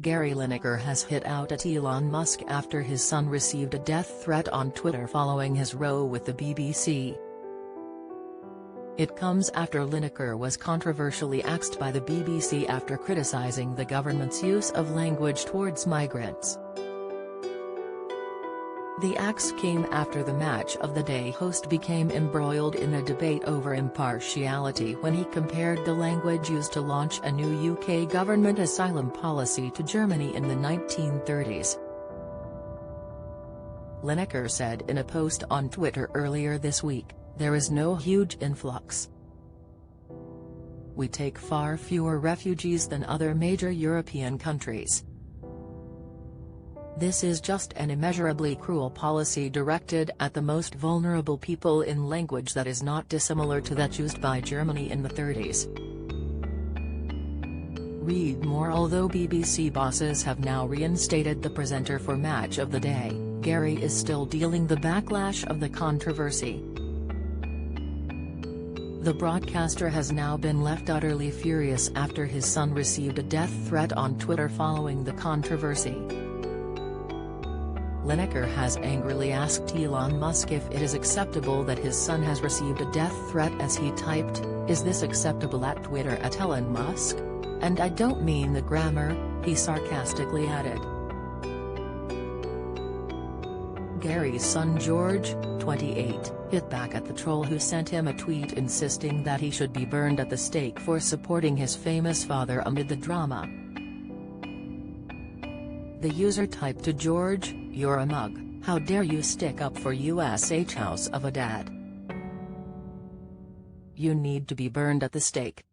Gary Lineker has hit out at Elon Musk after his son received a death threat on Twitter following his row with the BBC. It comes after Lineker was controversially axed by the BBC after criticising the government's use of language towards migrants. The axe came after the Match of the Day host became embroiled in a debate over impartiality when he compared the language used to launch a new UK government asylum policy to Germany in the 1930s. Lineker said in a post on Twitter earlier this week, "There is no huge influx. We take far fewer refugees than other major European countries. This is just an immeasurably cruel policy directed at the most vulnerable people in language that is not dissimilar to that used by Germany in the 30s. Read more. Although BBC bosses have now reinstated the presenter for Match of the Day, Gary is still dealing the backlash of the controversy. The broadcaster has now been left utterly furious after his son received a death threat on Twitter following the controversy. Lineker has angrily asked Elon Musk if it is acceptable that his son has received a death threat as he typed, "Is this acceptable at Twitter at Elon Musk? And I don't mean the grammar," he sarcastically added. Gary's son George, 28, hit back at the troll who sent him a tweet insisting that he should be burned at the stake for supporting his famous father amid the drama. The user typed to George, "You're a mug, how dare you stick up for USH house of a dad. You need to be burned at the stake."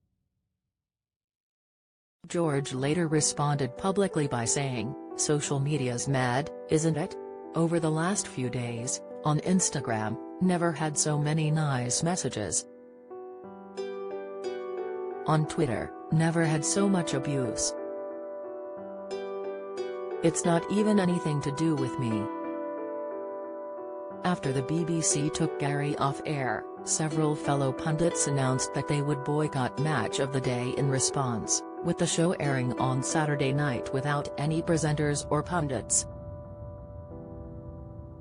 George later responded publicly by saying, "Social media's mad, isn't it? Over the last few days, on Instagram, never had so many nice messages. On Twitter, never had so much abuse. It's not even anything to do with me." After the BBC took Gary off air, several fellow pundits announced that they would boycott Match of the Day in response, with the show airing on Saturday night without any presenters or pundits.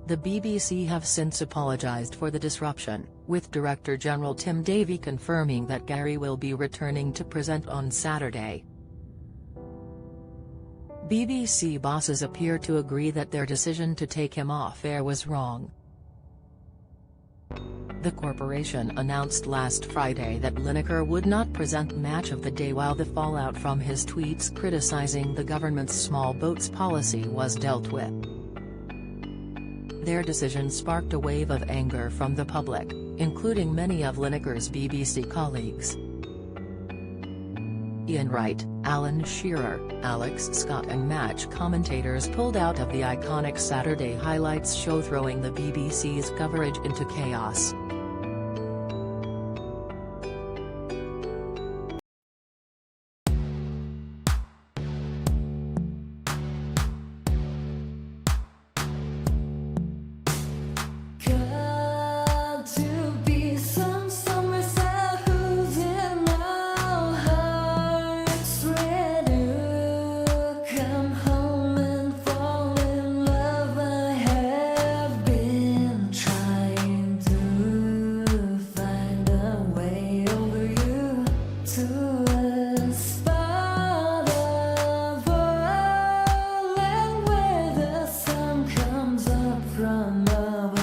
The BBC have since apologised for the disruption, with Director General Tim Davie confirming that Gary will be returning to present on Saturday. BBC bosses appear to agree that their decision to take him off air was wrong. The corporation announced last Friday that Lineker would not present Match of the Day while the fallout from his tweets criticising the government's small boats policy was dealt with. Their decision sparked a wave of anger from the public, including many of Lineker's BBC colleagues. Ian Wright, Alan Shearer, Alex Scott and Match commentators pulled out of the iconic Saturday Highlights show, throwing the BBC's coverage into chaos. From above.